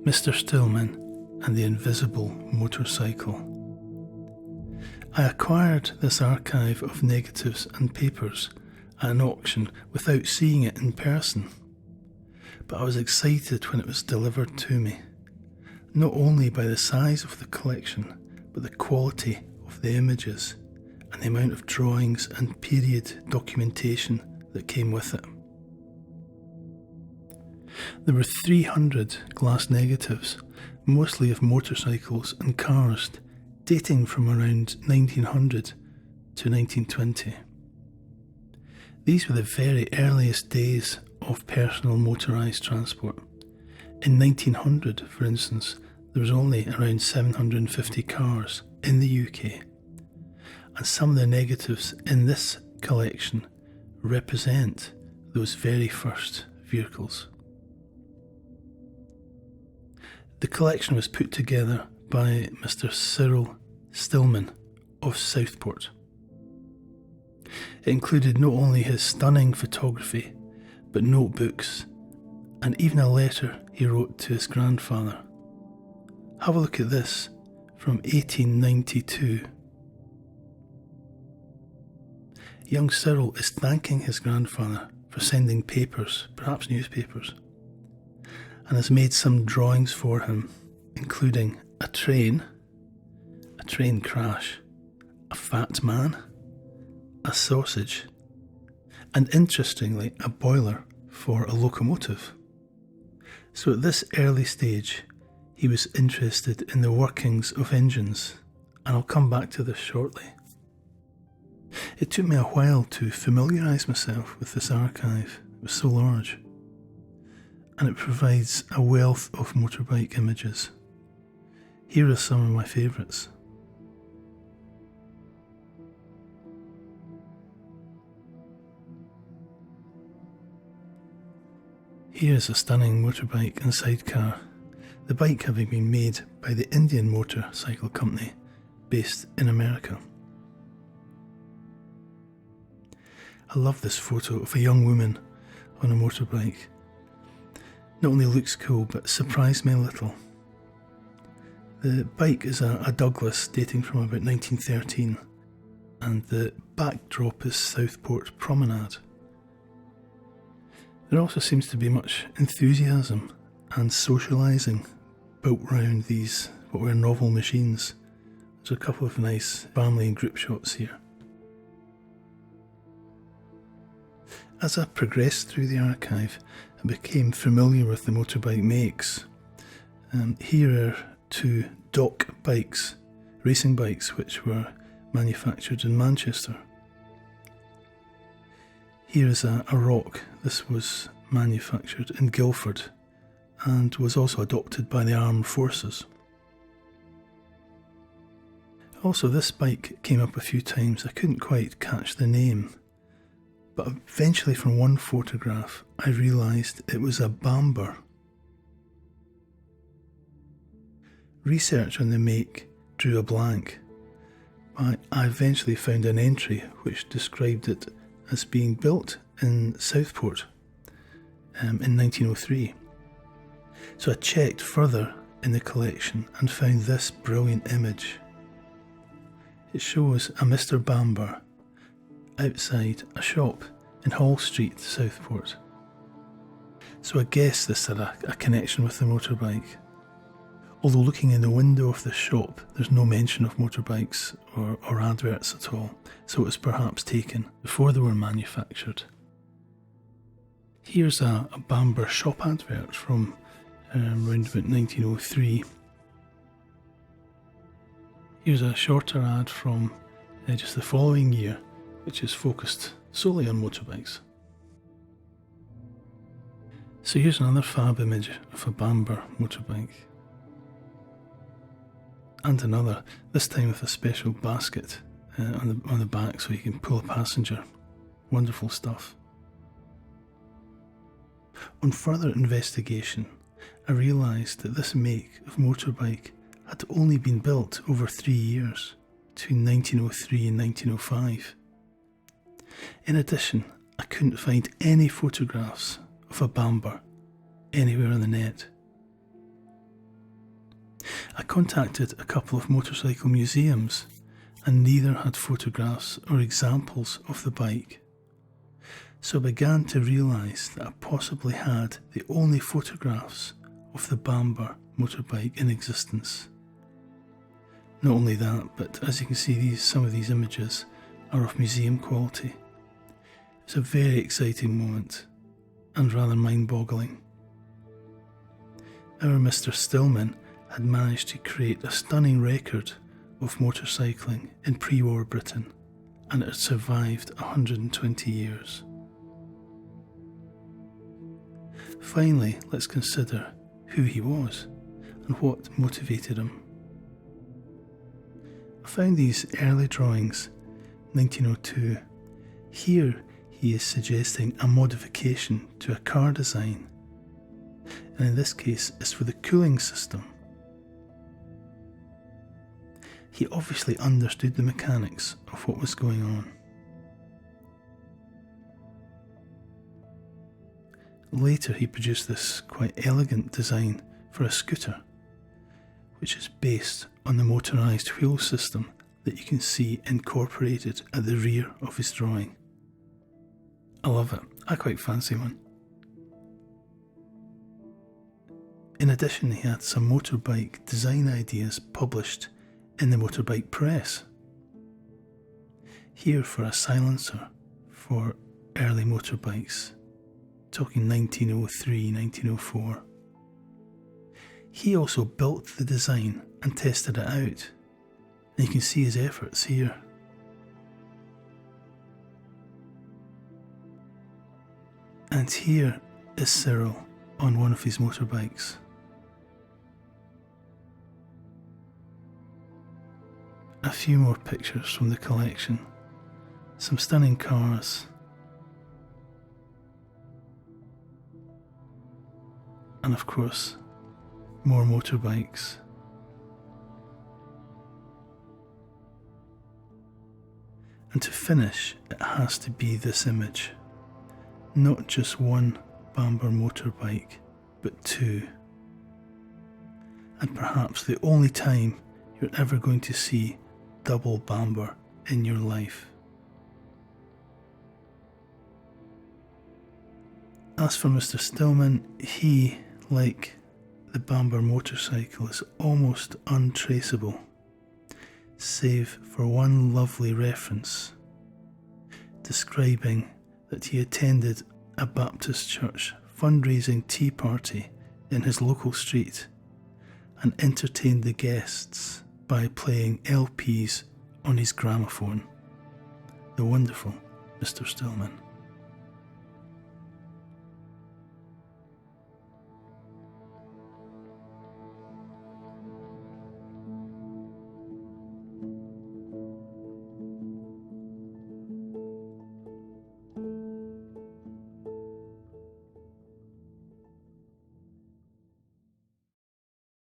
Mr. Stillman and the Invisible Motorcycle. I acquired this archive of negatives and papers at an auction without seeing it in person, but I was excited when it was delivered to me, not only by the size of the collection, but the quality of the images and the amount of drawings and period documentation that came with it. There were 300 glass negatives, mostly of motorcycles and cars, dating from around 1900 to 1920. These were the very earliest days of personal motorised transport. In 1900, for instance, there was only around 750 cars in the UK, and some of the negatives in this collection represent those very first vehicles. The collection was put together by Mr. Cyril Stillman of Southport. It included not only his stunning photography, but notebooks, and even a letter he wrote to his grandfather. Have a look at this from 1892. Young Cyril is thanking his grandfather for sending papers, perhaps newspapers, and has made some drawings for him, including a train crash, a fat man, a sausage, and interestingly, a boiler for a locomotive. So at this early stage, he was interested in the workings of engines, and I'll come back to this shortly. It took me a while to familiarise myself with this archive. It was so large, and it provides a wealth of motorbike images. Here are some of my favourites. Here is a stunning motorbike and sidecar, the bike having been made by the Indian Motorcycle Company based in America. I love this photo of a young woman on a motorbike. Not only looks cool, but surprised me a little. The bike is a Douglas dating from about 1913, and the backdrop is Southport Promenade. There also seems to be much enthusiasm and socialising built round these what were novel machines. There's a couple of nice family and group shots here. As I progressed through the archive, I became familiar with the motorbike makes. Here are two dock bikes, racing bikes, which were manufactured in Manchester. Here is a rock. This was manufactured in Guildford and was also adopted by the armed forces. Also, this bike came up a few times. I couldn't quite catch the name, but eventually from one photograph I realised it was a Bamber. Research on the make drew a blank, but I eventually found an entry which described it as being built in Southport in 1903. So I checked further in the collection and found this brilliant image. It shows a Mr. Bamber outside a shop in Hall Street, Southport. So I guess this had a connection with the motorbike. Although looking in the window of the shop, there's no mention of motorbikes or adverts at all, so it was perhaps taken before they were manufactured. Here's a Bamber shop advert from around about 1903. Here's a shorter ad from just the following year, which is focused solely on motorbikes. So here's another fab image of a Bamber motorbike. And another, this time with a special basket on the back so you can pull a passenger. Wonderful stuff. On further investigation, I realised that this make of motorbike had only been built over 3 years, between 1903 and 1905. In addition, I couldn't find any photographs of a Bamber anywhere on the net. I contacted a couple of motorcycle museums, and neither had photographs or examples of the bike. So I began to realise that I possibly had the only photographs of the Bamber motorbike in existence. Not only that, but as you can see, some of these images are of museum quality. It's a very exciting moment and rather mind-boggling. Our Mr. Stillman had managed to create a stunning record of motorcycling in pre-war Britain, and it had survived 120 years. Finally, let's consider who he was and what motivated him. I found these early drawings, 1902. Here he is suggesting a modification to a car design, and in this case it's for the cooling system. He obviously understood the mechanics of what was going on. Later he produced this quite elegant design for a scooter, which is based on the motorised wheel system that you can see incorporated at the rear of his drawing. I love it. I quite fancy one. In addition, he had some motorbike design ideas published in the Motorbike press. Here for a silencer for early motorbikes, talking 1903, 1904. He also built the design and tested it out, and you can see his efforts here. And here is Cyril on one of his motorbikes. A few more pictures from the collection, some stunning cars, and of course more motorbikes. And to finish, it has to be this image. Not just one Bamber motorbike, but two. And perhaps the only time you're ever going to see double Bamber in your life. As for Mr. Stillman, he, like the Bamber motorcycle, is almost untraceable, save for one lovely reference describing that he attended a Baptist church fundraising tea party in his local street and entertained the guests by playing LPs on his gramophone. The wonderful Mr. Stillman.